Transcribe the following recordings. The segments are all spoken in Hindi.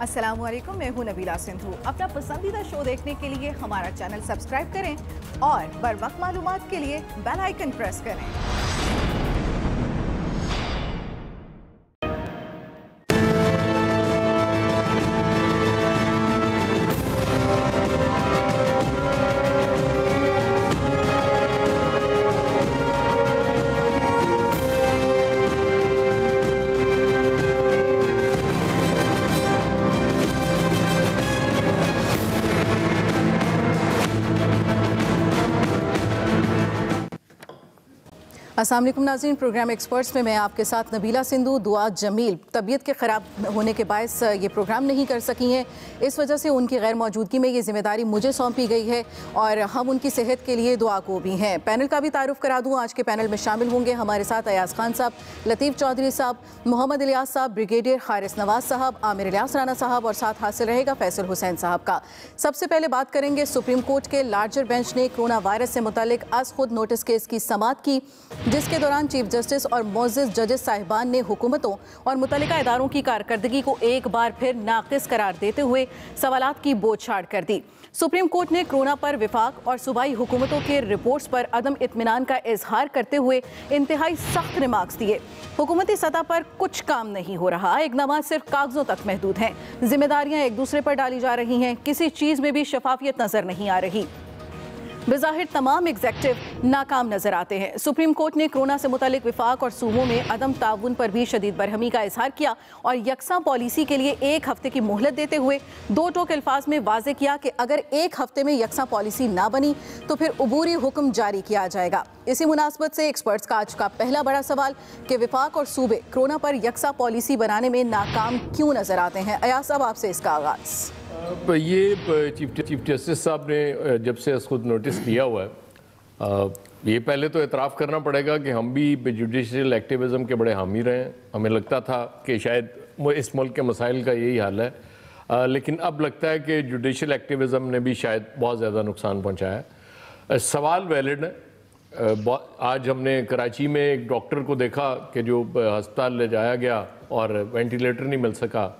अस्सलामुअलैकुम, मैं हूं नबीला सिंधु। अपना पसंदीदा शो देखने के लिए हमारा चैनल सब्सक्राइब करें और बर वक्त मालूमात के लिए बेल आइकन प्रेस करें। अस्सलाम वालेकुम नाज़रीन, प्रोग्राम एक्सपर्ट्स में मैं आपके साथ नबीला सिंधु। दुआ जमील तबीयत के ख़राब होने के बायस ये प्रोग्राम नहीं कर सकी हैं। इस वजह से उनकी गैर मौजूदगी में ये ज़िम्मेदारी मुझे सौंपी गई है और हम उनकी सेहत के लिए दुआ को भी हैं। पैनल का भी तारुफ करा दूँ। आज के पैनल में शामिल होंगे हमारे साथ अयाज खान साहब, लतीफ़ चौधरी साहब, मोहम्मद इलियास साहब, ब्रिगेडियर हारिस नवाज साहब, आमिर इलियास राना साहब और साथ हासिल रहेगा फैसल हुसैन साहब का। सबसे पहले बात करेंगे सुप्रीम कोर्ट के लार्जर बेंच ने कोरोना वायरस से मुतालिक आज खुद नोटिस केस की समाअत की, जिसके दौरान चीफ जस्टिस और मोअज़्ज़िज़ जजेस साहिबान ने हुकूमतों और मुतल्लिका इदारों की कारकर्दगी को एक बार फिर नाक़िस करार देते हुए सवालात की बौछार कर दी। सुप्रीम कोर्ट ने कोरोना पर विफाक और सूबाई हुकूमतों के रिपोर्ट्स पर अदम इत्मीनान का इजहार करते हुए इंतहाई सख्त रिमार्क्स दिए। हुकूमती सतह पर कुछ काम नहीं हो रहा, इक़दाम सिर्फ कागजों तक महदूद हैं, जिम्मेदारियां एक दूसरे पर डाली जा रही हैं, किसी चीज़ में भी शफाफियत नजर नहीं आ रही। बेज़ाहिर तमाम एग्जेक्टिव नाकाम नजर आते हैं। सुप्रीम कोर्ट ने कोरोना से मुतालिक विफाक और सूबों में अदम ताउन पर भी शदीद बरहमी का इजहार किया और यकसा पॉलिसी के लिए एक हफ्ते की मोहलत देते हुए दो टोक अल्फाज में वाजे किया कि अगर एक हफ्ते में यकसा पॉलिसी ना बनी तो फिर उबूरी हुक्म जारी किया जाएगा। इसी मुनासबत से एक्सपर्ट्स का आज का पहला बड़ा सवाल कि विफाक और सूबे कोरोना पर यकसा पॉलिसी बनाने में नाकाम क्यों नजर आते हैं। अयाज साहब, आपसे इसका आगाज़। ये चीफ जस्टिस साहब ने जब से खुद नोटिस दिया हुआ है, ये पहले तो एतराफ़ करना पड़ेगा कि हम भी जुडिशल एक्टिविज़म के बड़े हामी रहे हैं। हमें लगता था कि शायद इस मुल्क के मसाइल का यही हाल है, लेकिन अब लगता है कि जुडिशल एक्टिविज़म ने भी शायद बहुत ज़्यादा नुकसान पहुँचाया है। सवाल वैलिड है। आज हमने कराची में एक डॉक्टर को देखा कि जो अस्पताल ले जाया गया और वेंटिलेटर नहीं मिल सका,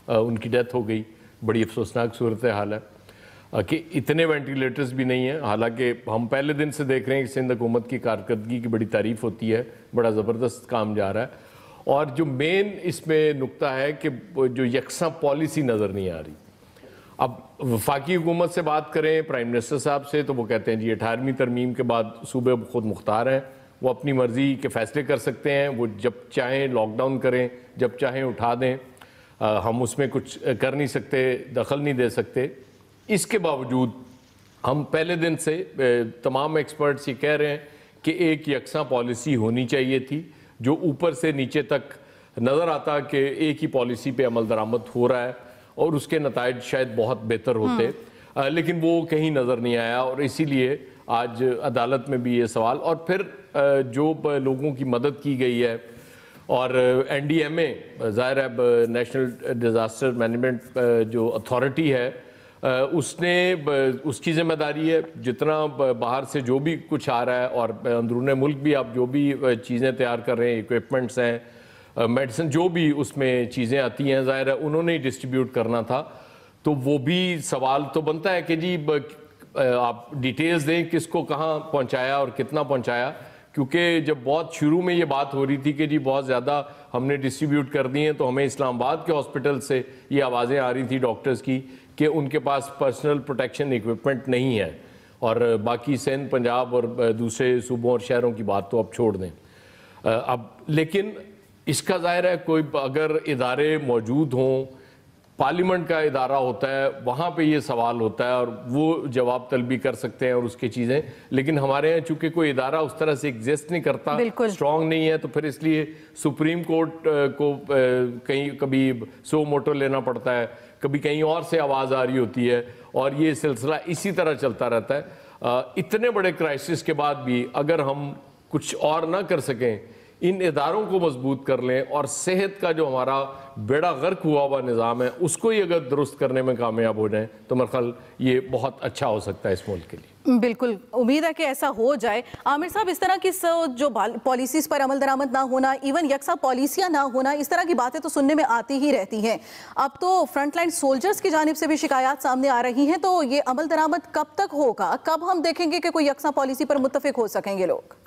उनकी डेथ हो गई। बड़ी अफसोसनाक सूरत हाल है कि इतने वेंटिलेटर्स भी नहीं हैं। हालांकि हम पहले दिन से देख रहे हैं कि सिंध हुकूमत की कारकर्दगी की बड़ी तारीफ़ होती है, बड़ा ज़बरदस्त काम जा रहा है। और जो मेन इसमें नुक्ता है कि जो यकसा पॉलिसी नज़र नहीं आ रही। अब वफाकी हुकूमत से बात करें, प्राइम मिनिस्टर साहब से, तो वो कहते हैं जी 18वीं तरमीम के बाद सूबे खुद मुख्तार हैं, वो अपनी मर्ज़ी के फ़ैसले कर सकते हैं, वो जब चाहें लॉकडाउन करें, जब चाहें उठा दें, हम उसमें कुछ कर नहीं सकते, दखल नहीं दे सकते। इसके बावजूद हम पहले दिन से तमाम एक्सपर्ट्स ये कह रहे हैं कि एक यकसा पॉलिसी होनी चाहिए थी, जो ऊपर से नीचे तक नज़र आता कि एक ही पॉलिसी पे अमल दरामद हो रहा है और उसके नताइज शायद बहुत बेहतर होते, लेकिन वो कहीं नज़र नहीं आया। और इसीलिए आज अदालत में भी ये सवाल, और फिर जो लोगों की मदद की गई है और NDMA ज़ाहिर है नेशनल डिज़ास्टर मैनेजमेंट जो अथॉरिटी है, उसने उसकी ज़िम्मेदारी है। जितना बाहर से जो भी कुछ आ रहा है और अंदरूने मुल्क भी आप जो भी चीज़ें तैयार कर रहे हैं, इक्विपमेंट्स हैं, मेडिसिन, जो भी उसमें चीज़ें आती हैं, ज़ाहिर है उन्होंने ही डिस्ट्रीब्यूट करना था। तो वो भी सवाल तो बनता है कि जी आप डिटेल्स दें, किसको कहाँ पहुँचाया और कितना पहुँचाया, क्योंकि जब बहुत शुरू में ये बात हो रही थी कि जी बहुत ज़्यादा हमने डिस्ट्रीब्यूट कर दी हैं, तो हमें इस्लामाबाद के हॉस्पिटल से ये आवाज़ें आ रही थी डॉक्टर्स की कि उनके पास पर्सनल प्रोटेक्शन इक्विपमेंट नहीं है। और बाकी सिंध, पंजाब और दूसरे सूबों और शहरों की बात तो अब छोड़ दें। अब लेकिन इसका ज़ाहिर है कोई अगर इदारे मौजूद हों, पार्लियामेंट का इदारा होता है, वहाँ पे ये सवाल होता है और वो जवाब तलबी कर सकते हैं और उसकी चीज़ें। लेकिन हमारे यहाँ चूँकि कोई इदारा उस तरह से एग्जिस्ट नहीं करता, स्ट्रॉन्ग नहीं है, तो फिर इसलिए सुप्रीम कोर्ट को कहीं कभी सो मोटो लेना पड़ता है, कभी कहीं और से आवाज़ आ रही होती है, और ये सिलसिला इसी तरह चलता रहता है। इतने बड़े क्राइसिस के बाद भी अगर हम कुछ और ना कर सकें, इन इदारों को मजबूत कर लें और सेहत का जो हमारा बेड़ा गर्क हुआ हुआ निज़ाम है उसको ही अगर दुरुस्त करने में कामयाब हो जाएं तो मेरे ख्याल ये बहुत अच्छा हो सकता है इस मुल्क के लिए। बिल्कुल उम्मीद है कि ऐसा हो जाए। आमिर साहब, इस तरह की जो पॉलिसीज पर अमल दरामद ना होना, इवन यकसा पॉलिसियां ना होना, इस तरह की बातें तो सुनने में आती ही रहती हैं। अब तो फ्रंटलाइन सोल्जर्स की जानिब से भी शिकायत सामने आ रही हैं, तो ये अमल दरामद कब तक होगा? कब हम देखेंगे कि कोई यकसा पॉलिसी पर मुत्तफिक हो सकेंगे लोग?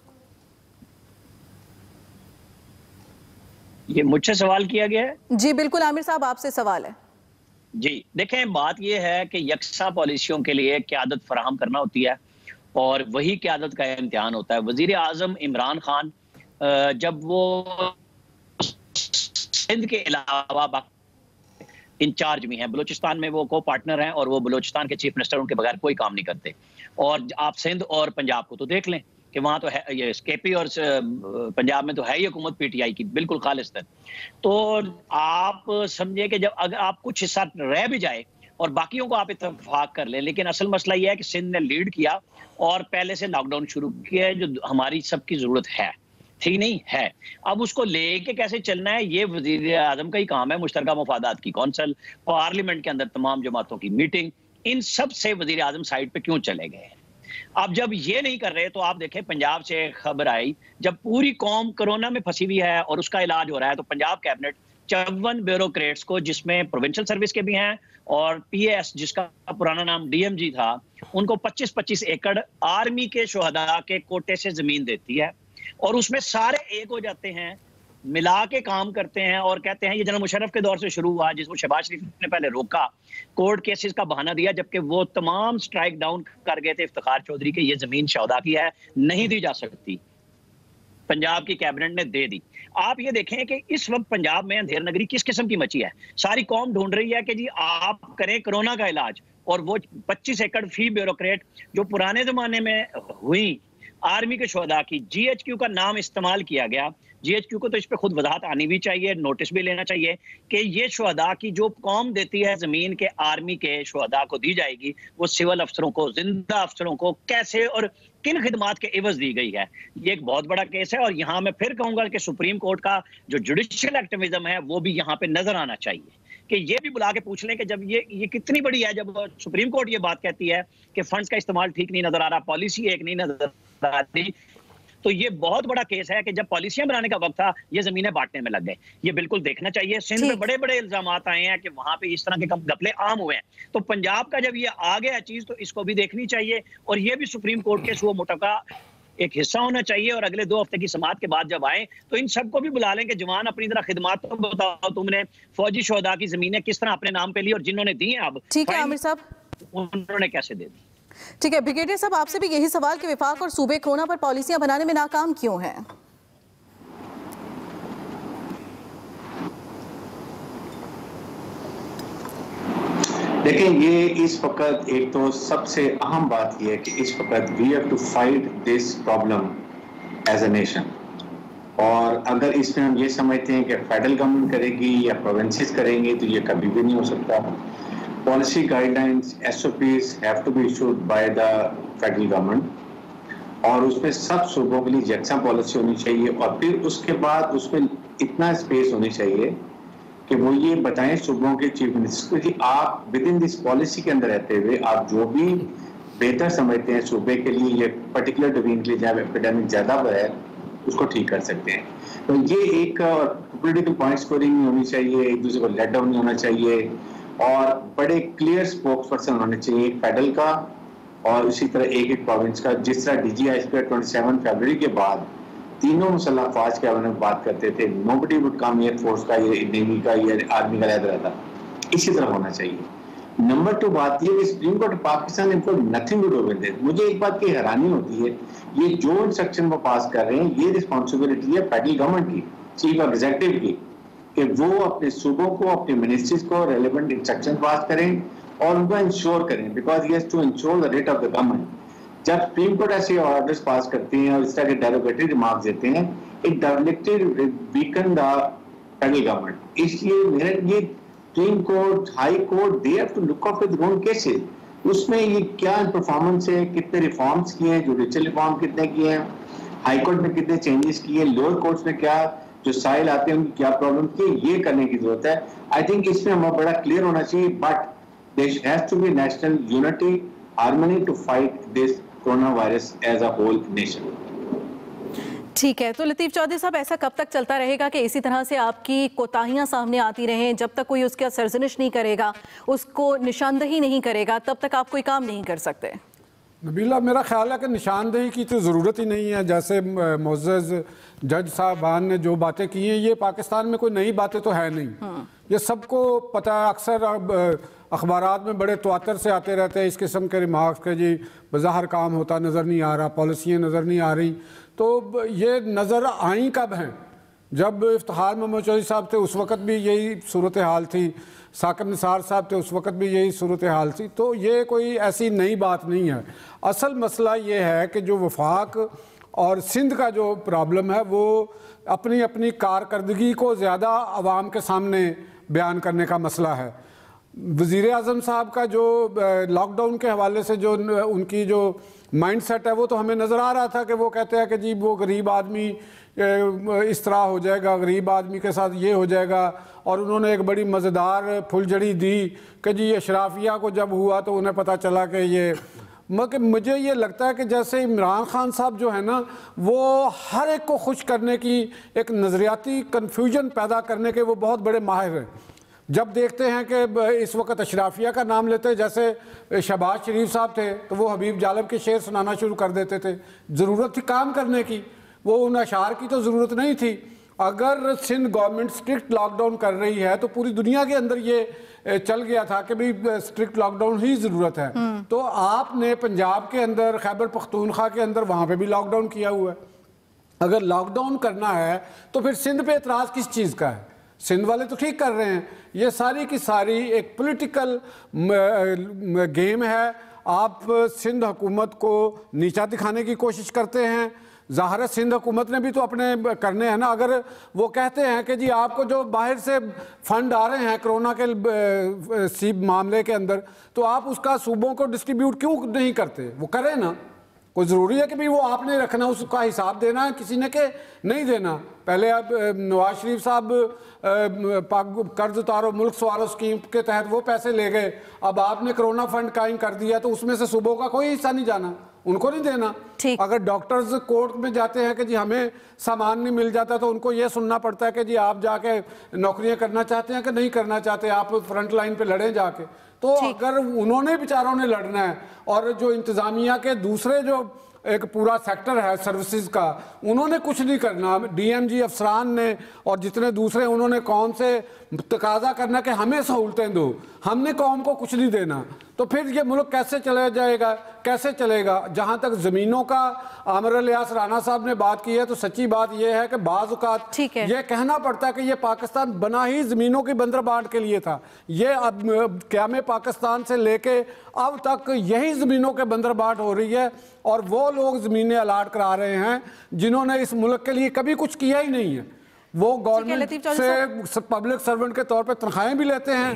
ये मुझसे सवाल किया गया है? जी बिल्कुल आमिर साहब, आपसे सवाल है। जी देखें, बात यह है कि यकसा पॉलिसियों के लिए क़यादत फराहम करना होती है और वही क़यादत का इम्तिहान होता है। वज़ीर आज़म इमरान खान जब वो सिंध के अलावा इंचार्ज भी हैं, बलूचिस्तान में वो को पार्टनर हैं और वो बलूचिस्तान के चीफ मिनिस्टर उनके बगैर कोई काम नहीं करते। और आप सिंध और पंजाब को तो देख लें कि वहाँ तो है ये केपी और पंजाब में तो है ही हुकूमत पीटीआई की बिल्कुल खालिस्तान। तो आप समझे कि जब अगर आप कुछ हिस्सा रह भी जाए और बाकियों को आप इत्तेफाक कर लें, लेकिन असल मसला ये है कि सिंध ने लीड किया और पहले से लॉकडाउन शुरू किया है जो हमारी सबकी जरूरत है, ठीक नहीं है। अब उसको लेके कैसे चलना है ये वजीर आजम का ही काम है। मुश्तरका मफादात की कौंसल, पार्लियामेंट के अंदर तमाम जमातों की मीटिंग, इन सब से वजीर आजम साइड पे क्यों चले गए? अब जब ये नहीं कर रहे तो आप देखें, पंजाब से खबर आई जब पूरी कौम कोरोना में फंसी हुई है और उसका इलाज हो रहा है, तो पंजाब कैबिनेट 54 ब्यूरोक्रेट्स को, जिसमें प्रोविंशियल सर्विस के भी हैं और पीएस जिसका पुराना नाम डीएमजी था, उनको 25-25 एकड़ आर्मी के शुहदा के कोटे से जमीन देती है और उसमें सारे एक हो जाते हैं, मिला के काम करते हैं और कहते हैं ये जनरल मुशर्रफ के दौर से शुरू हुआ, जिसको शहबाज शरीफ ने पहले रोका, कोर्ट केसेस का बहाना दिया, जबकि वो तमाम स्ट्राइक डाउन कर गए थे इफ्तिखार चौधरी के ये जमीन शौदा की है, नहीं दी जा सकती। पंजाब की कैबिनेट ने दे दी। आप ये देखें कि इस वक्त पंजाब में अंधेर नगरी किस किस्म की मची है। सारी कौम ढूंढ रही है कि जी आप करें कोरोना का इलाज, और वो 25 एकड़ फी ब्यूरोक्रेट जो पुराने जमाने में हुई आर्मी के शोहदा की, जीएचक्यू का नाम इस्तेमाल किया गया। जीएचक्यू को तो इस पे खुद वजाहत आनी भी चाहिए, नोटिस भी लेना चाहिए कि ये शोहदा की जो कौम देती है जमीन के आर्मी के शोहदा को दी जाएगी, वो सिविल अफसरों को, जिंदा अफसरों को कैसे और किन खिदमात के एवज दी गई है। ये एक बहुत बड़ा केस है और यहाँ मैं फिर कहूंगा कि सुप्रीम कोर्ट का जो जुडिशियल एक्टिविज्म है वो भी यहाँ पे नजर आना चाहिए, कि ये भी बुला के पूछ लें कि जब ये कितनी बड़ी है, जब सुप्रीम कोर्ट ये बात कहती है कि फंड्स का इस्तेमाल ठीक नहीं नजर आ रहा, पॉलिसी एक नहीं नजर आ रही, तो ये बहुत बड़ा केस है कि जब पॉलिसियां बनाने का वक्त था ये जमीनें बांटने में लग गए। ये बिल्कुल देखना चाहिए। सिंध में बड़े बड़े इल्जाम आए हैं कि वहां पे इस तरह के घपले आम हुए हैं, तो पंजाब का जब ये आ गया चीज तो इसको भी देखनी चाहिए और ये भी सुप्रीम कोर्ट के सुओ मोटो का एक हिस्सा होना चाहिए। और अगले 2 हफ्ते की समाअत के बाद जब आए तो इन सबको भी बुला लें कि जवान अपनी तरह खिदमात तो बताओ, तुमने फौजी शोहदा की जमीनें किस तरह अपने नाम पे ली और जिन्होंने दी हैं अब ठीक है आमिर साहब, उन्होंने कैसे दे दी। ठीक है ब्रिगेडियर साहब, आपसे भी यही सवाल कि विफाक और सूबे कोरोना पर पॉलिसियां बनाने में नाकाम क्यों हैं? देखिए, ये इस वक्त एक तो सबसे अहम बात यह है कि इस वक्त we have to fight this problem as a nation. और अगर इसमें हम ये समझते हैं कि फेडरल गवर्नमेंट करेगी या प्रोविंसेस करेंगे तो ये कभी भी नहीं हो सकता। Policy guidelines SOPs have to be issued by the federal government और उसमें सब सूबों के लिए यकसा पॉलिसी होनी चाहिए और फिर उसके बाद उसमें इतना स्पेस होनी चाहिए कि वो ये बताएं सूबों के चीफ मिनिस्टर कि आप विद इन दिस पॉलिसी के अंदर रहते हुए आप जो भी बेहतर समझते हैं सूबे के लिए या पर्टिकुलर डिवीजन के लिए जहाँ एपिडेमिक ज़्यादा है उसको ठीक कर सकते हैं। तो ये एक पॉलिटिकल पॉइंट स्कोरिंग नहीं होनी चाहिए, एक दूसरे को लेट डाउन नहीं होना चाहिए और बड़े क्लियर स्पोक्स पर्सन होने चाहिए, एक फेडरल का और उसी तरह एक प्रोविंस का। जिस तरह DGISP 27 फरवरी के बाद तीनों मुसल्लह अफवाज के बारे में बात करते थे, nobody would come air force का या नेवी का या आर्मी का रहता रहता, इसी तरह होना चाहिए। नंबर 2 बात ये कि सुप्रीम कोर्ट पाकिस्तान इनको nothing to do with it. मुझे एक बात की हैरानी होती है, ये जो इंस्ट्रक्शन वो पास कर रहे हैं ये रिस्पॉन्सिबिलिटी है फेडरल गवर्नमेंट की, चीफ एग्जीक्यूटिव की, कि वो अपने सूबों को, अपने मिनिस्ट्रीज को रेलेवेंट इंस्ट्रक्शन पास करें और उनको इंश्योर करें, बिकॉज ये to ensure the rate of the government. जब सुप्रीम कोर्ट ऐसे ऑर्डर्स पास करती हैं और इस तरह के डेरोगेटरी रिमार्क्स देते हैं, it directly weaken the federal government. इसलिए मेरे ये Supreme Court, High Court, they have to look out with own cases. उसमें ये क्या परफॉर्मेंस है, कितने रिफॉर्म्स किए हैं, जुडिशियल रिफॉर्म कितने किए हैं, हाई कोर्ट में कितने चेंजेस किए, लोअर कोर्ट्स में क्या जो साइल आते हैं उनकी क्या प्रॉब्लम थी, ये करने की जरूरत है। आई थिंक इसमें हमें बड़ा क्लियर होना चाहिए, but there has to be national unity, harmony to fight this corona virus as a whole nation. ठीक है, तो लतीफ चौधरी साहब, ऐसा कब तक चलता रहेगा कि इसी तरह से आपकी कोताहियां सामने आती रहें? जब तक कोई उसका सरजनिश नहीं करेगा, उसको निशानदही नहीं करेगा, तब तक आप कोई काम नहीं कर सकते? नबीला, मेरा ख्याल है कि निशानदेही की तो ज़रूरत ही नहीं है। जैसे मुअज़्ज़ज़ जज साहबान ने जो बातें की हैं, ये पाकिस्तान में कोई नई बातें तो है नहीं, ये सबको पता है। अक्सर अब अखबारात में बड़े तवातर से आते रहते हैं इस किस्म के रिमार्क्स के, जी बज़ाहिर काम होता नज़र नहीं आ रहा, पॉलिसियाँ नज़र नहीं आ रही। तो ये नज़र आई कब हैं? जब इफ्तिखार मोहम्मद चौधरी साहब थे उस वक़्त भी यही सूरत हाल थी, साकिब निसार साहब थे उस वक़्त भी यही सूरत हाल थी। तो ये कोई ऐसी नई बात नहीं है। असल मसला ये है कि जो वफाक और सिंध का जो प्रॉब्लम है वो अपनी अपनी कारकर्दगी को ज़्यादा आवाम के सामने बयान करने का मसला है। वज़ीर आज़म साहब का जो लॉकडाउन के हवाले से जो उनकी जो माइंड सेट है वो तो हमें नज़र आ रहा था कि वो कहते हैं कि जी वो गरीब आदमी इस तरह हो जाएगा, गरीब आदमी के साथ ये हो जाएगा। और उन्होंने एक बड़ी मज़ेदार फुलझड़ी दी कि जी अशराफिया को जब हुआ तो उन्हें पता चला कि ये, मगर मुझे ये लगता है कि जैसे इमरान खान साहब जो है ना, वो हर एक को खुश करने की, एक नज़रियाती कन्फ्यूजन पैदा करने के वो बहुत बड़े माहिर हैं। जब देखते हैं कि इस वक्त अशराफिया का नाम लेते हैं, जैसे शहबाज शरीफ साहब थे तो वो हबीब जालब के शेर सुनाना शुरू कर देते थे। ज़रूरत थी काम करने की, वो उन अशार की तो ज़रूरत नहीं थी। अगर सिंध गवर्नमेंट स्ट्रिक्ट लॉकडाउन कर रही है तो पूरी दुनिया के अंदर ये चल गया था कि भाई स्ट्रिक्ट लॉकडाउन ही ज़रूरत है। तो आपने पंजाब के अंदर, खैबर पख्तूनख्वा के अंदर, वहाँ पे भी लॉकडाउन किया हुआ है। अगर लॉकडाउन करना है तो फिर सिंध पे एतराज़ किस चीज़ का है? सिंध वाले तो ठीक कर रहे हैं। ये सारी की सारी एक पॉलिटिकल गेम है। आप सिंध हुकूमत को नीचा दिखाने की कोशिश करते हैं। ज़ाहिर है सिंध हुकूमत ने भी तो अपने करने हैं ना। अगर वो कहते हैं कि जी आपको जो बाहर से फंड आ रहे हैं कोरोना के सी मामले के अंदर, तो आप उसका सूबों को डिस्ट्रीब्यूट क्यों नहीं करते? वो करें ना। कोई ज़रूरी है कि भाई वो आपने रखना, उसका हिसाब देना है किसी ने के नहीं देना। पहले अब नवाज शरीफ साहब कर्ज उतारो मुल्क सवारो स्कीम के तहत वो पैसे ले गए, अब आपने कोरोना फंड कायम कर दिया तो उसमें से सूबों का कोई हिस्सा नहीं जाना, उनको नहीं देना। अगर डॉक्टर्स कोर्ट में जाते हैं कि जी हमें सामान नहीं मिल जाता तो उनको ये सुनना पड़ता है कि जी आप जाके नौकरियां करना चाहते हैं कि नहीं करना चाहते, आप फ्रंट लाइन पे लड़ें जाके। तो अगर उन्होंने बेचारों ने लड़ना है और जो इंतजामिया के दूसरे जो एक पूरा सेक्टर है सर्विसेज का, उन्होंने कुछ नहीं करना। डीएमजी अफसरान ने और जितने दूसरे, उन्होंने कौम से तकाजा करना कि हमें सहूलतें दो, हमने कौम को कुछ नहीं देना। तो फिर ये मुल्क कैसे चला जाएगा, कैसे चलेगा? जहाँ तक ज़मीनों का आमिर इलियास राना साहब ने बात की है तो सच्ची बात यह है कि बाज़ औक़ात ये कहना पड़ता है कि ये पाकिस्तान बना ही ज़मीनों की बंदरबांट के लिए था। ये अब क़याम पाकिस्तान से लेके अब तक यही ज़मीनों के बंदरबांट हो रही है और वो लोग ज़मीनें अलाट करा रहे हैं जिन्होंने इस मुल्क के लिए कभी कुछ किया ही नहीं है। वो गवर्नमेंट से पब्लिक सर्वेंट के तौर पर तनख्वाहें भी लेते हैं,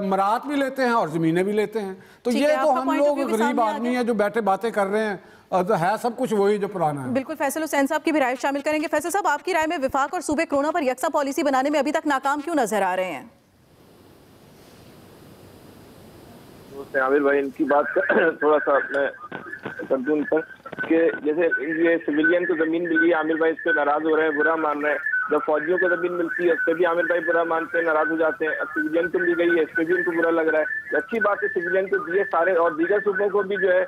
मरात भी लेते हैं और ज़मीनें भी लेते हैं। तो ये तो हम लोग गरीब आदमी हैं जो बैठे बातें कर रहे हैं, और तो है सब कुछ वही जो पुराना है। बिल्कुल, फैसल हुसैन साहब की भी राय शामिल करेंगे। फैसल साहब, आपकी राय में विफाक और सूबे कोरोना पर यकसा पॉलिसी बनाने में अभी तक नाकाम क्यों नजर आ रहे हैं? आमिर भाई, इनकी बात थोड़ा सा मैं कर दूं पर कि जैसे ये सिविलियन को जमीन मिली है, आमिर भाई इस पर नाराज हो रहे हैं, बुरा मान रहे हैं। जब फौजियों को जमीन मिलती है उस पर भी आमिर भाई बुरा मानते हैं, नाराज हो जाते हैं। अब सिविलियन को मिल गई है, इस पर भी उनको बुरा लग रहा है। अच्छी बात है, सिविलियन को दिए सारे, और दीगर सूबों को भी जो है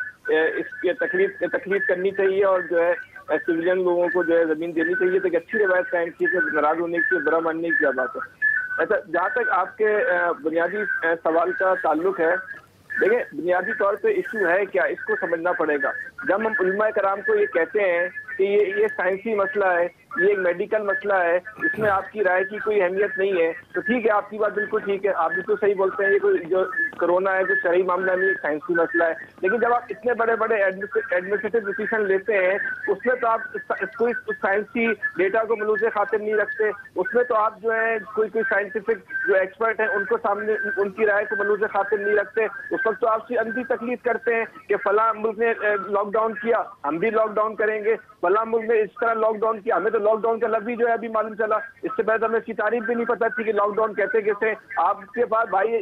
इसके तकलीफ करनी चाहिए और जो है सिविलियन लोगों को जो है जमीन देनी चाहिए। तो एक अच्छी रवायत कायम की, नाराज होने की, बुरा मानने की क्या बात है। अच्छा, जहाँ तक आपके बुनियादी सवाल का ताल्लुक है, देखिए बुनियादी तौर पे इशू है क्या, इसको समझना पड़ेगा। जब हम उलमा कराम को ये कहते हैं कि ये साइंसी मसला है, ये एक मेडिकल मसला है, इसमें आपकी राय की कोई अहमियत नहीं है, तो ठीक है, आपकी बात बिल्कुल ठीक है, आप बिल्कुल सही बोलते हैं, ये कोई जो कोरोना है जो शरई मामला नहीं, एक साइंसी मसला है। लेकिन जब आप इतने बड़े बड़े एडमिनिस्ट्रेटिव डिसीजन लेते हैं, उसमें तो आप कोई साइंसी डेटा को मलूज़े खातिर नहीं रखते, उसमें तो आप जो है कोई साइंटिफिक जो एक्सपर्ट हैं उनको सामने उनकी राय को मलूज़े खातिर नहीं रखते। उस वक्त तो आपसे अंधी तकलीफ करते हैं कि फला मुल्क ने लॉकडाउन किया, हम भी लॉकडाउन करेंगे, फला मुल्क ने इस तरह लॉकडाउन किया। हमें तो लॉकडाउन का लफ्ज़ ही जो है अभी मालूम चला, इससे पहले हमें इसकी तारीफ भी नहीं पता थी कि लॉकडाउन कहते कैसे। आपके पास भाई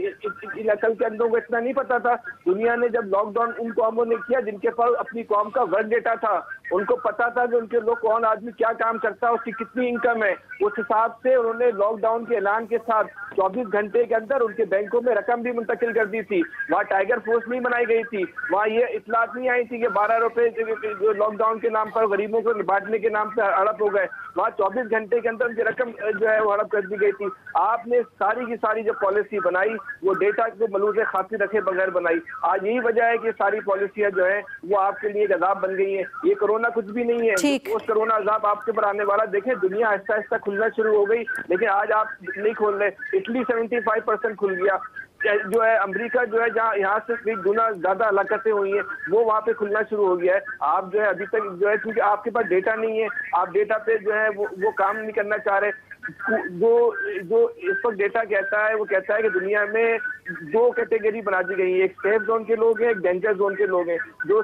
अकल के अंदरों को इतना नहीं पता था। दुनिया ने जब लॉकडाउन उन कौमों ने किया जिनके पास अपनी कौम का वर्क डेटा था, उनको पता था कि उनके लोग कौन आदमी क्या काम करता है, उसकी कितनी इनकम है, उस हिसाब से उन्होंने लॉकडाउन के ऐलान के साथ 24 घंटे के अंदर उनके बैंकों में रकम भी मुंतकिल कर दी थी। वहाँ टाइगर फोर्स नहीं बनाई गई थी, वहाँ ये इतलात नहीं आई थी कि 12 रुपए जो लॉकडाउन के नाम पर गरीबों को बांटने के नाम पर हड़प हो गए। वहाँ 24 घंटे के अंदर उनकी रकम जो है वो हड़प कर दी गई थी। आपने सारी की सारी जो पॉलिसी बनाई वो डेटा को मलूज़े खातिर रखे बगैर बनाई। आज यही वजह है कि सारी पॉलिसियां जो है वो आपके लिए एक अजाब बन गई है। ये कोरोना कुछ भी नहीं है, उस कोरोना अजाब आपके ऊपर आने वाला। देखें, दुनिया आहिस्ता आहिस्ता खुलना शुरू हो गई, लेकिन आज आप नहीं खोल रहे। इटली 75% खुल गया, जो है अमेरिका जो है जहाँ यहाँ से 3 गुना ज्यादा हलाकतें हुई हैं वो वहाँ पे खुलना शुरू हो गया है। आप जो है अभी तक जो है क्योंकि आपके पास डेटा नहीं है, आप डेटा पे जो है वो काम नहीं करना चाह रहे। जो इस वक्त डेटा कहता है वो कहता है कि दुनिया में 2 कैटेगरी बना दी गई है, एक सेफ जोन के लोग हैं, एक डेंजर जोन के लोग हैं। जो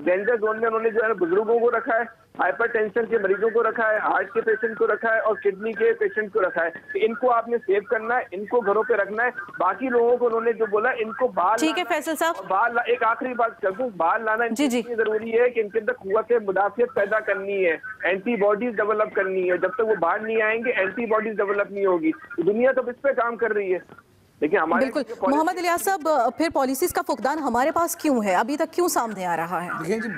डेंजर जोन में उन्होंने जो है बुजुर्गों को रखा है, हाइपरटेंशन के मरीजों को रखा है, हार्ट के पेशेंट को रखा है और किडनी के पेशेंट को रखा है। तो इनको आपने सेव करना है, इनको घरों पे रखना है। बाकी लोगों को उन्होंने जो बोला इनको बाहर, ठीक है फैसल साहब, बाहर एक आखिरी बात कर दूं, बाहर लाना इतनी जरूरी है कि इनके अंदर कुव्वत मुदाफियत पैदा करनी है, एंटीबॉडीज डेवलप करनी है। जब तक वो बाहर नहीं आएंगे एंटीबॉडीज डेवलप नहीं होगी। दुनिया तो इस पे काम कर रही है। देखिए हमारे बिल्कुल मोहम्मद इलियास साहब, फिर पॉलिसीज का फुकदान हमारे पास क्यों है, अभी तक क्यों सामने आ रहा है? देखिए जी,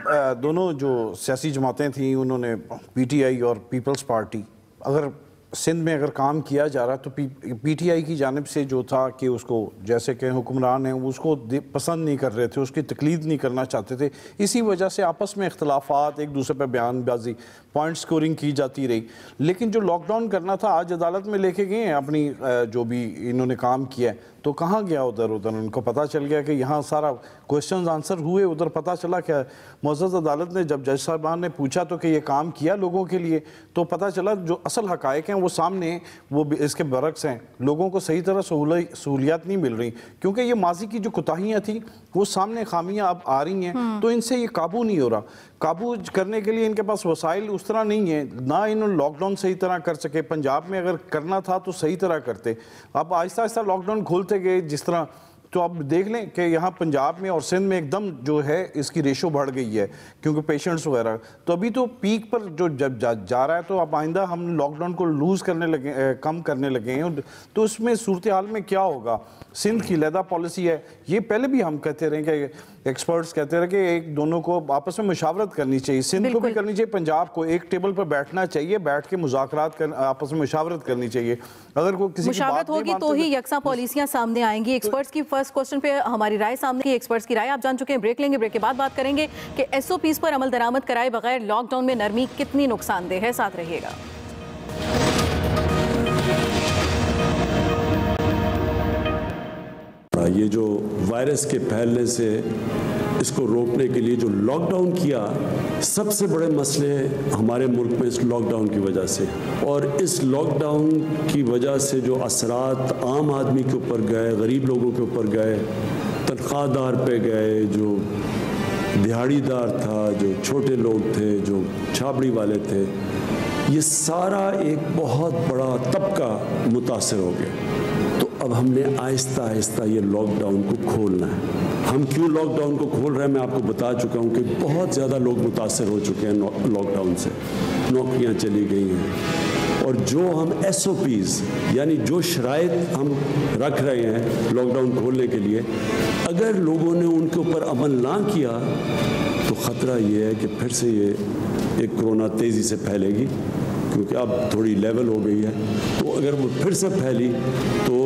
दोनों जो सियासी जमातें थी उन्होंने पीटीआई और पीपल्स पार्टी, अगर सिंध में अगर काम किया जा रहा तो पीटीआई की जानिब से जो था कि उसको जैसे कि हुक्मरान हैं वो उसको पसंद नहीं कर रहे थे, उसकी तकलीद नहीं करना चाहते थे। इसी वजह से आपस में इख्तलाफात, एक दूसरे पर बयानबाजी, पॉइंट स्कोरिंग की जाती रही। लेकिन जो लॉकडाउन करना था आज अदालत में लेके गए हैं अपनी जो भी इन्होंने काम किया है, तो कहाँ गया उधर उनको पता चल गया कि यहाँ सारा क्वेश्चन आंसर हुए, उधर पता चला क्या मुअज़्ज़ज़ अदालत ने जब जज साहबान ने पूछा तो कि ये काम किया लोगों के लिए, तो पता चला जो असल हक़ाइक़ हैं वो सामने, वो इसके बरक्स हैं। लोगों को सही तरह सहूलियात नहीं मिल रही क्योंकि ये माजी की जो कोताहियाँ थी वो सामने खामियाँ अब आ रही हैं, तो इनसे ये काबू नहीं हो रहा। काबू करने के लिए इनके पास वसाइल उस तरह नहीं है, ना इन्होंने लॉकडाउन सही तरह कर सके। पंजाब में अगर करना था तो सही तरह करते, अब आहिस्ता आहिस्ता लॉकडाउन खोलते गए जिस तरह। तो आप देख लें कि यहाँ पंजाब में और सिंध में एकदम जो है इसकी रेशो बढ़ गई है क्योंकि पेशेंट्स वगैरह, तो अभी तो पीक पर जो जब जा रहा है, तो अब आइंदा हम लॉकडाउन को लूज़ करने लगे, कम करने लगे हैं, तो उसमें सूरत हाल में क्या होगा। सिंध की लहदा पॉलिसी है, ये पहले भी हम कहते रहे कि एक्सपर्ट्स कहते रहे कि एक दोनों को आपस में मुशावरत करनी चाहिए, सिंध को भी करनी चाहिए, पंजाब को एक टेबल पर बैठना चाहिए, बैठ के मुज़ाकरात आपस में मुशावरत करनी चाहिए। अगर कोई किसी मुशावरत होगी तो ही यकसा पॉलिसियां सामने आएंगी। एक्सपर्ट्स की फर्स्ट क्वेश्चन पे हमारी राय सामने की, एक्सपर्ट्स की राय आप जान चुके हैं। ब्रेक लेंगे, ब्रेक के बाद बात करेंगे कि एसओपीज पर अमल दरामद कराए बगैर लॉकडाउन में नरमी कितनी नुकसानदेह है। साथ रहिएगा। ये जो वायरस के फैलने से इसको रोकने के लिए जो लॉकडाउन किया, सबसे बड़े मसले हमारे मुल्क में इस लॉकडाउन की वजह से, और इस लॉकडाउन की वजह से जो असरात आम आदमी के ऊपर गए, गरीब लोगों के ऊपर गए, तनख्वाहदार पे गए, जो दिहाड़ीदार था, जो छोटे लोग थे, जो छाबड़ी वाले थे, ये सारा एक बहुत बड़ा तबका मुतासर हो गया। तो अब हमने आहिस्ता आहिस्ता ये लॉकडाउन को खोलना है। हम क्यों लॉकडाउन को खोल रहे हैं मैं आपको बता चुका हूँ कि बहुत ज़्यादा लोग मुतासर हो चुके हैं लॉकडाउन से, नौकरियाँ चली गई हैं, और जो हम SOPs यानी जो शराइत हम रख रहे हैं लॉकडाउन खोलने के लिए, अगर लोगों ने उनके ऊपर अमल ना किया तो ख़तरा ये है कि फिर से ये एक कोरोना तेज़ी से फैलेगी, क्योंकि अब थोड़ी लेवल हो गई है। तो अगर वो फिर से फैली तो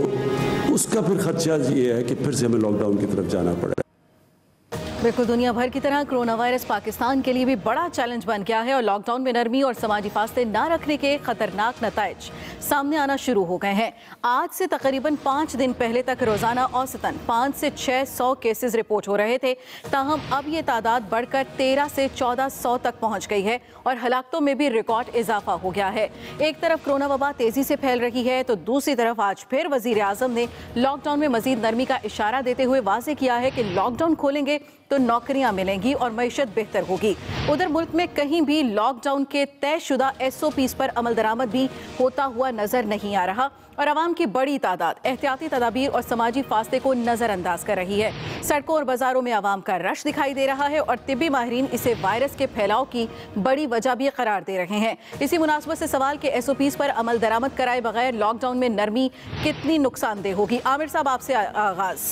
उसका फिर खदशा ये है कि फिर से हमें लॉकडाउन की तरफ जाना पड़ेगा। बिल्कुल दुनिया भर की तरह कोरोना वायरस पाकिस्तान के लिए भी बड़ा चैलेंज बन गया है और लॉकडाउन में नरमी और समाजी फासले ना रखने के खतरनाक नताइज सामने आना शुरू हो गए हैं। आज से तकरीबन 5 दिन पहले तक रोजाना औसतन 5 से 600 केसेस रिपोर्ट हो रहे थे, ताहम अब ये तादाद बढ़कर 13 से 1400 तक पहुंच गई है और हलाकतों में भी रिकॉर्ड इजाफा हो गया है। एक तरफ कोरोना वबा तेजी से फैल रही है तो दूसरी तरफ आज फिर वजीर आजम ने लॉकडाउन में मजीद नरमी का इशारा देते हुए वाजे किया है कि लॉकडाउन खोलेंगे तो नौकरियां मिलेंगी और मईशत बेहतर होगी। उधर मुल्क में कहीं भी लॉकडाउन के तयशुदा SOPs पर अमल दरामद भी होता हुआ नजर नहीं आ रहा और आवाम की बड़ी तादाद एहतियाती तदाबीर और समाजी फासले को नजरअंदाज कर रही है। सड़कों और बाजारों में आवाम का रश दिखाई दे रहा है और तिब्बी माहिरीन इसे वायरस के फैलाव की बड़ी वजह भी करार दे रहे हैं। इसी मुनासबत से सवाल के SOPs पर अमल दरामद कराए बगैर लॉकडाउन में नरमी कितनी नुकसानदेह होगी। आमिर साहब, आपसे आगाज।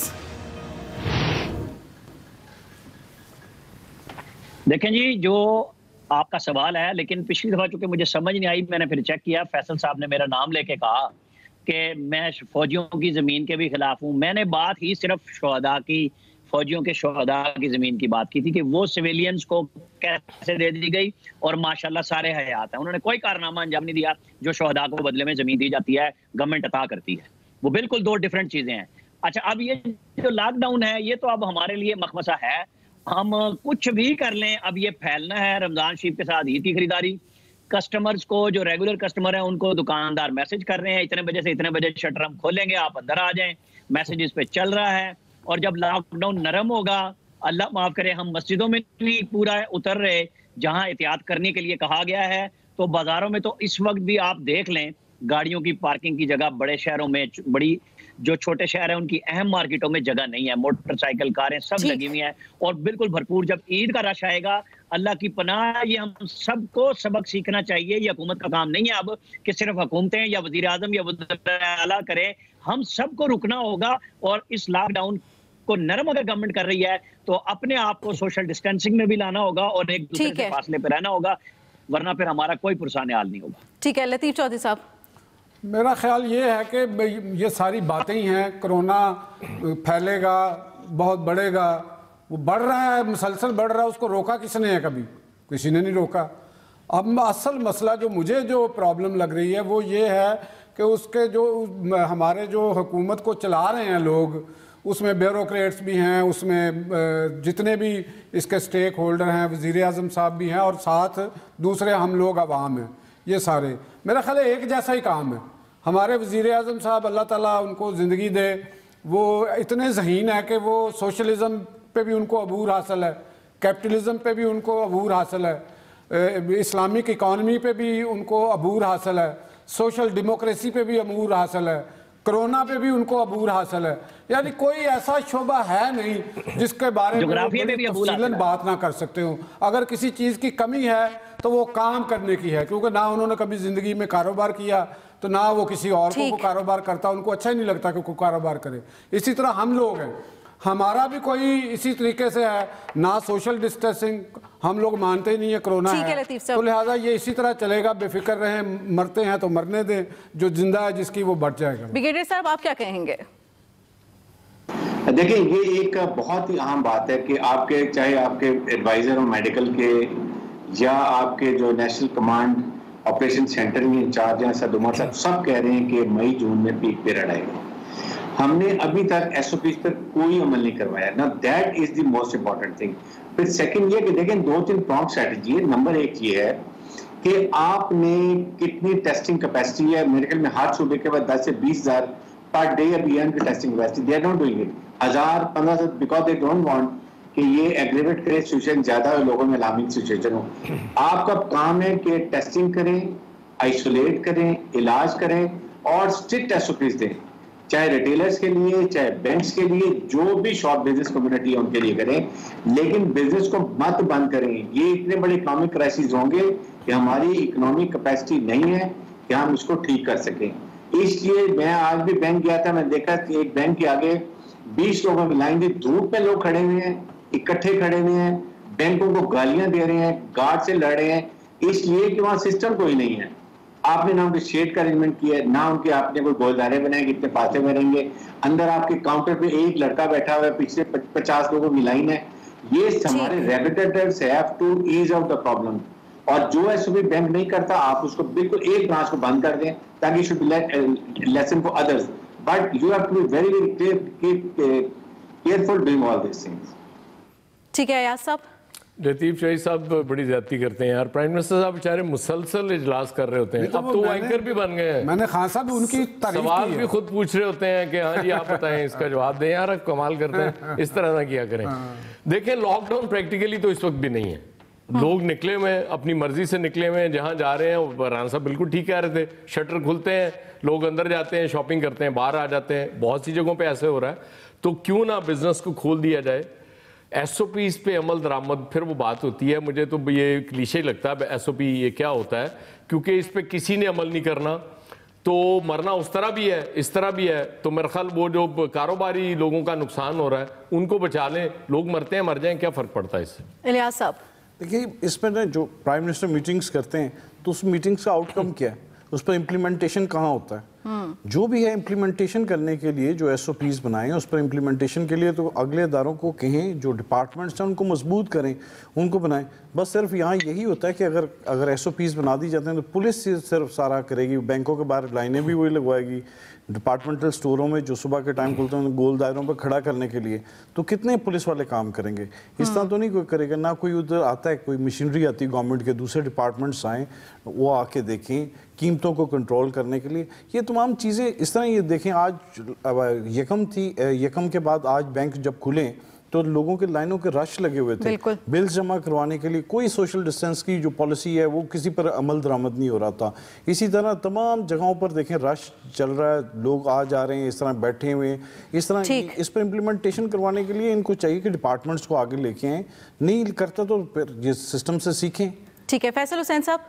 देखें जी, जो आपका सवाल है, लेकिन पिछली दफा चूंकि मुझे समझ नहीं आई, मैंने फिर चेक किया, फैसल साहब ने मेरा नाम लेके कहा कि मैं फौजियों की ज़मीन के भी खिलाफ हूँ। मैंने बात ही सिर्फ शोहदा की, फौजियों के शोहदा की ज़मीन की बात की थी कि वो सिविलियंस को कैसे दे दी गई और माशाल्लाह सारे हयात हैं। उन्होंने कोई कारनामा अंजाम नहीं दिया जो शोहदा को बदले में ज़मीन दी जाती है, गवर्नमेंट अता करती है। वो बिल्कुल दो डिफरेंट चीज़ें हैं। अच्छा, अब ये जो लॉकडाउन है ये तो अब हमारे लिए मखमसा है, हम कुछ भी कर लें, अब ये फैलना है। रमजान शरीफ के साथ ईद की खरीदारी, कस्टमर्स को, जो रेगुलर कस्टमर हैं उनको दुकानदार मैसेज कर रहे हैं इतने बजे से इतने बजे शटर हम खोलेंगे, आप अंदर आ जाएं, मैसेजेस पे चल रहा है। और जब लॉकडाउन नरम होगा, अल्लाह माफ करे, हम मस्जिदों में नहीं पूरा उतर रहे जहां एहतियात करने के लिए कहा गया है, तो बाजारों में तो इस वक्त भी आप देख लें गाड़ियों की पार्किंग की जगह बड़े शहरों में, बड़ी जो छोटे शहर हैं उनकी अहम मार्केटों में जगह नहीं है, मोटरसाइकिल कारें सब लगी हुई हैं और बिल्कुल भरपूर। जब ईद का रश आएगा, अल्लाह की पनाह, ये हम सबको सबक सीखना चाहिए। ये हुकूमत का काम नहीं है अब कि सिर्फ हुकूमतें या वजीर आजम या वज़ीर आला करें, हम सबको रुकना होगा और इस लॉकडाउन को नरम अगर गवर्नमेंट कर रही है तो अपने आप को सोशल डिस्टेंसिंग में भी लाना होगा और एक दूसरे के फासले पर रहना होगा, वरना फिर हमारा कोई पुरसाने हाल नहीं होगा। ठीक है, लतीफ़ चौधरी साहब। मेरा ख्याल ये है कि ये सारी बातें ही हैं, कोरोना फैलेगा, बहुत बढ़ेगा, वो बढ़ रहा है, मुसलसल बढ़ रहा है, उसको रोका किसने है? कभी किसी ने नहीं रोका। अब असल मसला जो प्रॉब्लम लग रही है वो ये है कि उसके जो हमारे जो हुकूमत को चला रहे हैं लोग, उसमें ब्यूरोक्रेट्स भी हैं, उसमें जितने भी इसके स्टेक होल्डर हैं, वज़ीर आज़म साहब भी हैं और साथ दूसरे हम लोग अवाम हैं, ये सारे मेरा ख्याल है एक जैसा ही काम है। हमारे वज़ीर आज़म साहब, अल्लाह ताला उनको ज़िंदगी दे, वो इतने ज़हीन है कि वो सोशलिज़म पे भी उनको अबूर हासिल है, कैपिटलिज़म पे भी उनको अबूर हासिल है, इस्लामिक इकॉनमी पे भी उनको अबूर हासिल है, सोशल डेमोक्रेसी पे भी अबूर हासिल है, कोरोना पे भी उनको अबूर हासिल है। यानी कोई ऐसा शोबा है नहीं जिसके बारे में तफसीलन बात ना कर सकते हो। अगर किसी चीज़ की कमी है तो वो काम करने की है, क्योंकि ना उन्होंने कभी ज़िंदगी में कारोबार किया तो ना वो किसी और को कारोबार करता, उनको अच्छा ही नहीं लगता कि कोई कारोबार करे। इसी तरह हम लोग हैं, हमारा भी कोई इसी तरीके से है, ना सोशल डिस्टेंसिंग हम लोग मानते ही नहीं है कोरोना है, तो लिहाजा ये इसी तरह चलेगा, बेफिक्र रहें, मरते हैं तो मरने दें, जो जिंदा है जिसकी वो बढ़ जाएगा। ब्रिगेडियर साहब, आप क्या कहेंगे? देखिए, ये एक बहुत ही अहम बात है कि आपके, चाहे आपके एडवाइजर हो मेडिकल के या आपके जो नेशनल कमांड ऑपरेशन सेंटर में इंचार्ज हैं सद उमर साहब, सब कह रहे हैं कि मई जून में पीक पीरियड आएगा। हमने अभी तक SOPs पर कोई अमल नहीं करवाया ना, that is the most important thing. फिर सेकंड ये कि देखें 2-3 प्रॉन्ग स्ट्रेटजी है। नंबर 1 ये है कि आपने कितनी टेस्टिंग कैपेसिटी है, मेरे ख्याल में हर सूबे के बाद 10 से 20,000 पर डे अभियान की testing capacity, they are not doing it. 1000-1500 because they don't want कि ये एग्रीवेट करे, सिचुएशन ज्यादा हो, लोगों में अलार्मिंग सिचुएशन हो। आपका काम है कि टेस्टिंग करें, आइसोलेट करें, इलाज करें और स्ट्रिक्ट SOPs दें, चाहे रिटेलर्स के लिए, चाहे बैंक्स के लिए, जो भी शॉप बिजनेस कम्युनिटी है उनके लिए करें, लेकिन बिजनेस को मत बंद करें। ये इतने बड़े इकोनॉमिक क्राइसिस होंगे कि हमारी इकोनॉमिक कैपेसिटी नहीं है कि हम इसको ठीक कर सकें। इसलिए मैं आज भी बैंक गया था, मैं देखा कि एक बैंक के आगे 20 लोगों की लाइन थी, धूप में लोग खड़े हुए हैं, इकट्ठे खड़े हुए हैं, बैंकों को गालियां दे रहे हैं, गार्ड से लड़ रहे हैं, इसलिए कि वहां सिस्टम कोई नहीं है। आपने ना उनके शेड का अरेंजमेंट किया, ना उनके आपने कोई गोलदारे बनाए कितने पासे में रहेंगे। अंदर आपके काउंटर पे एक लड़का बैठा हुआ है, पीछे 50 लोगों की लाइन है, ये हमारे regulators have to ease out the problem, और जो एसओपी बैंक नहीं करता आप उसको बिल्कुल एक ब्रांच को बंद कर दें ताकि should be lesson for others, but you have to be very very careful doing all this things. ठीक है अयाज साहब। लतीफ शाही साहब बड़ी ज्यादती करते हैं यार। प्राइम मिनिस्टर साहब बेचारे मुसलसल इजलास कर रहे होते हैं, अब तो एंकर भी बन गए हैं। मैंने खान साहब उनकी सवाल भी खुद पूछ रहे होते हैं कि हाँ जी आप बताएं, इसका जवाब दें यार, कमाल करते हैं। इस तरह ना किया करें। देखें लॉकडाउन प्रैक्टिकली तो इस वक्त भी नहीं है, लोग निकले हुए हैं, अपनी मर्जी से निकले हुए हैं, जहां जा रहे हैं। राना साहब बिल्कुल ठीक कह रहे थे, शटर खुलते हैं, लोग अंदर जाते हैं, शॉपिंग करते हैं, बाहर आ जाते हैं। बहुत सी जगहों पे ऐसे हो रहा है, तो क्यों ना बिजनेस को खोल दिया जाए। एसओपीज पे अमल दरामद फिर वो बात होती है, मुझे तो ये क्लीशे लगता है एसओपी ये क्या होता है, क्योंकि इस पे किसी ने अमल नहीं करना तो मरना उस तरह भी है इस तरह भी है। तो मेरे ख्याल वो जो कारोबारी लोगों का नुकसान हो रहा है उनको बचा लें, लोग मरते हैं मर जाएं, क्या फ़र्क पड़ता है इससे। इलियास साहब देखिए, इसमें ना जो प्राइम मिनिस्टर मीटिंग्स करते हैं तो उस मीटिंग्स का आउटकम क्या है, उस पर इम्प्लीमेंटेशन कहाँ होता है। जो भी है इम्प्लीमेंटेशन करने के लिए जो एसओपीज बनाए उस पर इम्प्लीमेंटेशन के लिए तो अगले इदारों को कहें, जो डिपार्टमेंट्स हैं उनको मजबूत करें, उनको बनाएं। बस सिर्फ यहाँ यही होता है कि अगर एसओपीज बना दी जाते हैं तो पुलिस सिर्फ सारा करेगी, बैंकों के बाहर लाइनें भी वही लगवाएगी, डिपार्टमेंटल स्टोरों में जो सुबह के टाइम खुलते हैं गोल दायरों पर खड़ा करने के लिए, तो कितने पुलिस वाले काम करेंगे। इस तरह तो नहीं कोई करेगा, ना कोई उधर आता है, कोई मशीनरी आती है गवर्नमेंट के, दूसरे डिपार्टमेंट्स आएँ वो आके देखें कीमतों को कंट्रोल करने के लिए। ये तमाम चीज़ें इस तरह, ये देखें आज यकम के बाद आज बैंक जब खुले तो लोगों के लाइनों के रश लगे हुए थे बिल्स जमा करवाने के लिए। कोई सोशल डिस्टेंस की जो पॉलिसी है वो किसी पर अमल दरामद नहीं हो रहा था। इसी तरह तमाम जगहों पर देखें रश चल रहा है, लोग आ जा रहे हैं, इस तरह बैठे हुए हैं। इस तरह इस पर इम्प्लीमेंटेशन करवाने के लिए इनको चाहिए कि डिपार्टमेंट्स को आगे लेके आएँ, नहीं करता तो फिर ये सिस्टम से सीखें। ठीक है फैसल हुसैन साहब।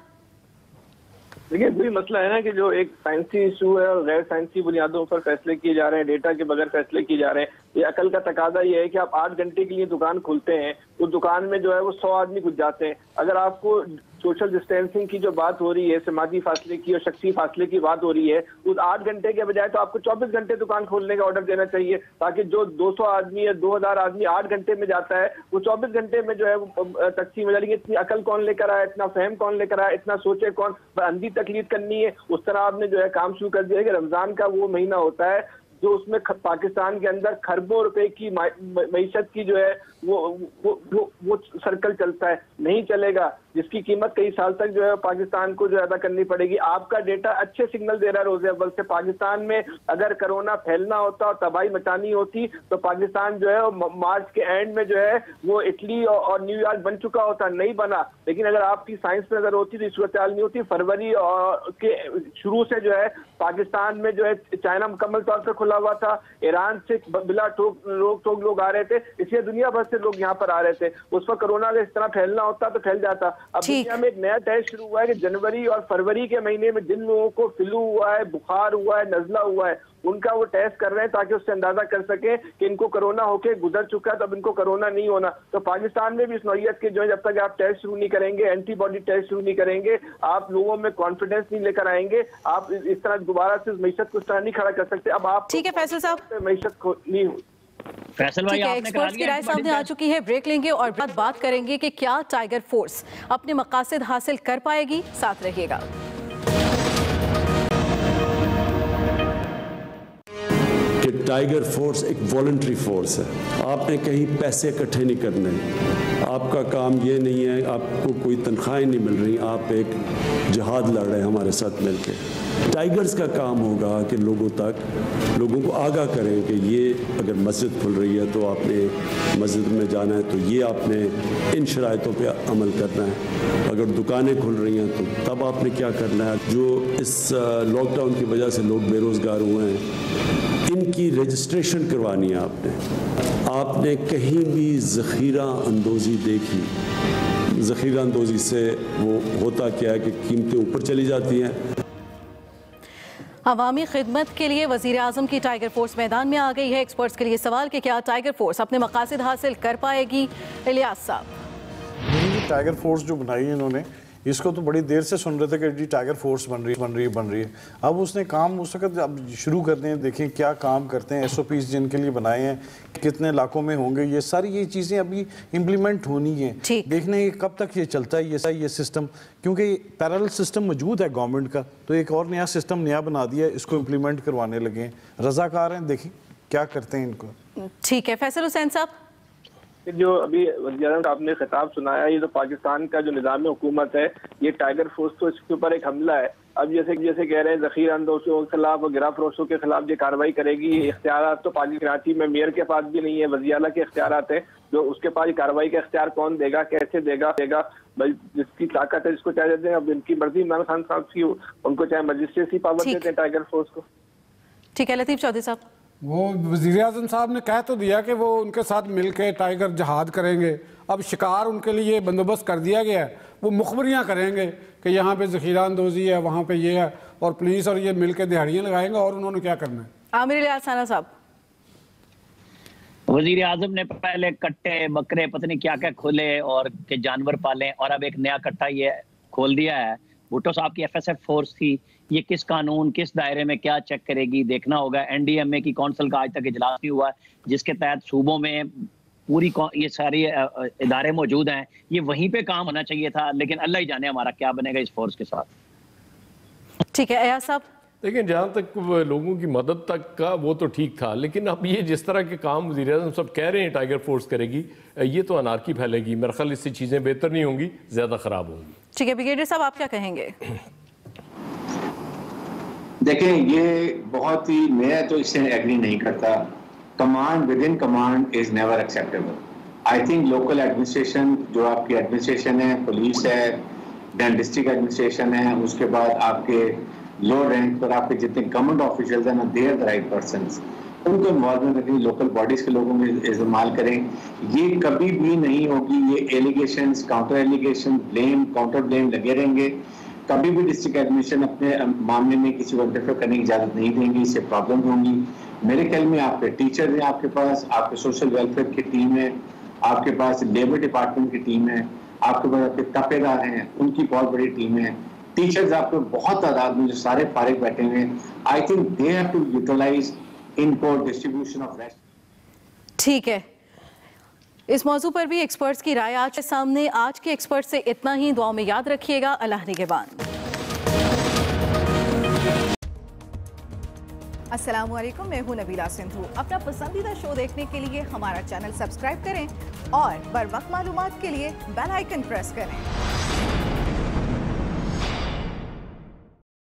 देखिए वही मसला है ना कि जो एक साइंसी इशू है और गैर साइंसी बुनियादों पर फैसले किए जा रहे हैं, डेटा के बगैर फैसले किए जा रहे हैं। ये अकल का तकाजा ये है कि आप 8 घंटे के लिए दुकान खोलते हैं, उस दुकान में जो है वो 100 आदमी घुस जाते हैं। अगर आपको सोशल डिस्टेंसिंग की जो बात हो रही है, समाजी फासले की और शख्सी फासले की बात हो रही है, उस 8 घंटे के बजाय तो आपको 24 घंटे दुकान खोलने का ऑर्डर देना चाहिए, ताकि जो 200 आदमी या 2000 आदमी 8 घंटे में जाता है वो 24 घंटे में जो है वो तकसीम हो जाएगी। इतनी अकल कौन लेकर आया, इतना फहम कौन लेकर आया, इतना सोचे कौन, अंधी तकलीफ करनी है। उस तरह आपने जो है काम शुरू कर दिया है कि रमजान का वो महीना होता है जो उसमें पाकिस्तान के अंदर खरबों रुपए की मईशत की जो है वो सर्कल चलता है, नहीं चलेगा, जिसकी कीमत कई साल तक जो है पाकिस्तान को जो अदा करनी पड़ेगी। आपका डेटा अच्छे सिग्नल दे रहा है रोज़े अव्वल से। पाकिस्तान में अगर कोरोना फैलना होता और तबाही मचानी होती तो पाकिस्तान जो है मार्च के एंड में जो है वो इटली और न्यूयॉर्क बन चुका होता, नहीं बना। लेकिन अगर आपकी साइंस में अगर होती तो इस सूरत हाल नहीं होती। फरवरी के शुरू से जो है पाकिस्तान में जो है चाइना मुकम्मल तौर पर खुला हुआ था, ईरान से बिला रोक टोक लोग आ रहे थे, इसलिए दुनिया भर से लोग यहाँ पर आ रहे थे। उस पर कोरोना का इस तरह फैलना होता तो फैल जाता। अब दुनिया में एक नया टेस्ट शुरू हुआ है कि जनवरी और फरवरी के महीने में जिन लोगों को फ्लू हुआ है, बुखार हुआ है, नजला हुआ है, उनका वो टेस्ट कर रहे हैं ताकि उससे अंदाजा कर सके कि इनको कोरोना होके गुजर चुका है तो अब इनको कोरोना नहीं होना। तो पाकिस्तान में भी इस नौइयत के जो है जब तक आप टेस्ट शुरू नहीं करेंगे, एंटीबॉडी टेस्ट शुरू नहीं करेंगे, आप लोगों में कॉन्फिडेंस नहीं लेकर आएंगे, आप इस तरह दोबारा से मैशत को इस तरह नहीं खड़ा कर सकते। अब आप ठीक है फैसल साहब, मैशत नहीं हुई। फैसल भाई आपने एक्सपर्ट्स की राय सामने आ चुकी है, ब्रेक लेंगे और बात करेंगे कि क्या टाइगर फोर्स अपने मकासद हासिल कर पाएगी। साथ रहिएगा। कि टाइगर फोर्स एक वॉलंटरी फोर्स है, आपने कहीं पैसे इकट्ठे नहीं करने, आपका काम ये नहीं है, आपको कोई तनख्वाहें नहीं मिल रही, आप एक जिहाद लड़ रहे हैं हमारे साथ मिलकर। टाइगर्स का काम होगा कि लोगों को आगाह करें कि ये अगर मस्जिद खुल रही है तो आपने मस्जिद में जाना है, तो ये आपने इन शराइतों पे अमल करना है। अगर दुकानें खुल रही हैं तो तब आपने क्या करना है। जो इस लॉकडाउन की वजह से लोग बेरोज़गार हुए हैं, इनकी रजिस्ट्रेशन करवानी है आपने कहीं भी ज़ख़ीरा अंदोज़ी देखी, ज़ख़ीरा अंदोज़ी से वो होता क्या है कि कीमतें ऊपर चली जाती हैं। अवामी खिदमत के लिए वज़ीर आज़म की टाइगर फोर्स मैदान में आ गई है। एक्सपर्ट्स के लिए सवाल कि क्या टाइगर फोर्स अपने मकासद हासिल कर पाएगी। इलियास साहब, टाइगर फोर्स जो बनाई है इन्होंने, इसको तो बड़ी देर से सुन रहे थे कि जी टाइगर फोर्स बन रही है। अब उसने काम उस वक्त अब शुरू करते हैं, देखें क्या काम करते हैं, SOPs जिनके लिए बनाए हैं कितने इलाकों में होंगे, ये सारी ये चीज़ें अभी इम्प्लीमेंट होनी है। देखने कब तक ये चलता है ये सिस्टम, क्योंकि पैरेलल सिस्टम मौजूद है गवर्नमेंट का, तो एक और नया सिस्टम नया बना दिया, इसको इम्प्लीमेंट करवाने लगे हैं। रजाकार हैं, देखें क्या करते हैं इनको। ठीक है फैसल हुसैन साहब, जो अभी वज़ीर आपने खिताब सुनाया, ये तो पाकिस्तान का जो निज़ाम हुकूमत है, ये टाइगर फोर्स तो इसके ऊपर एक हमला है। अब जैसे कह रहे हैं ज़ख़ीरा अंदोशों के खिलाफ और गिरा फरोशों के खिलाफ ये कार्रवाई करेगी। इख्तियारात तो कराची में मेयर के पास भी नहीं है, वज़ीर आला के इख्तियारात है, जो उसके पास कार्रवाई का इख्तियार कौन देगा, कैसे देगा भाई, जिसकी ताकत है जिसको चाहे देते हैं। अब इनकी मर्जी इमरान खान साहब की, उनको चाहे मजिस्ट्रेसी पावर देते हैं टाइगर फोर्स को। ठीक है लतीफ़ चौधरी साहब, वो वज़ीर आज़म साहब ने कह तो दिया कि वो उनके साथ मिलकर टाइगर जहाद करेंगे। अब शिकार उनके लिए बंदोबस्त कर दिया गया है, वो मुखबरियाँ करेंगे कि यहाँ पे ज़ख़ीरा अंदोज़ी है, वहाँ पे ये है, और पुलिस और ये मिलकर दिहाड़ियाँ लगाएंगे। और उन्होंने क्या करना है? आमिर लियाज़ साना साहब, वज़ीर आज़म ने पहले कट्टे बकरे पता नहीं क्या क्या खोले और के जानवर पाले, और अब एक नया कट्टा ये खोल दिया है। भुट्टो साहब की FSF फोर्स थी, ये किस कानून किस दायरे में क्या चेक करेगी, देखना होगा। NDMA की कौंसिल का आज तक इजलास नहीं हुआ, जिसके तहत सूबों में पूरी ये सारे इदारे मौजूद हैं, ये वहीं पे काम होना चाहिए था। लेकिन अल्लाह ही जाने हमारा क्या बनेगा इस फोर्स के साथ। ठीक है अयाज साहब, लेकिन जहाँ तक लोगों की मदद तक का वो तो ठीक था, लेकिन अब ये जिस तरह के काम वज़ीर आज़म सब कह रहे हैं टाइगर फोर्स करेगी, ये तो अनारकी फैलेगी। मेरे ख्याल इससे चीज़ें बेहतर नहीं होंगी, ज़्यादा ख़राब होंगी। ठीक है ब्रिगेडियर साहब, आप क्या कहेंगे? देखें, ये बहुत ही, मैं तो इससे एग्री नहीं करता। Command with in command is never acceptable. I think local administration, जो आपकी एडमिनिस्ट्रेशन है, पुलिस है, देन डिस्ट्रिक्ट एडमिनिस्ट्रेशन है, उसके बाद आपके लो रैंक पर आपके जितने गवर्नमेंट ऑफिशियल्स हैं ना, they are the right persons, उनको इन्वॉल्वमेंट रखें, लोकल बॉडीज के लोगों में इस्तेमाल करें। ये कभी भी नहीं होगी, ये allegations, counter allegation, blame, counter blame लगे रहेंगे। कभी भी डिस्ट्रिक्ट एडमिनिस्ट्रेशन अपने मामले में किसी को इंटरफेयर करने की इजाजत नहीं देंगी, इससे प्रॉब्लम होंगी। मेरे ख्याल में आपके टीचर हैं, आपके पास आपके सोशल वेलफेयर की टीम है, आपके पास लेबर डिपार्टमेंट की टीम है, आपके पास आपके तपेदार हैं, उनकी बहुत बड़ी टीम है, टीचर्स आपके बहुत तादाद में जो सारे फारिग बैठे हुए हैं। I think they have to utilize इनको डिस्ट्रीब्यूशन ऑफ रेस्ट। ठीक है, इस मौजू पर भी एक्सपर्ट्स की राय आज के सामने। आज के एक्सपर्ट से इतना ही, दुआ में याद रखिएगा। अल्लाह निगहबान। अस्सलामुअलैकुम, मैं हूं नबीला सिंधु। अपना पसंदीदा शो देखने के लिए हमारा चैनल सब्सक्राइब करें और बर वक्त मालूमात के लिए बेल आइकन प्रेस करें।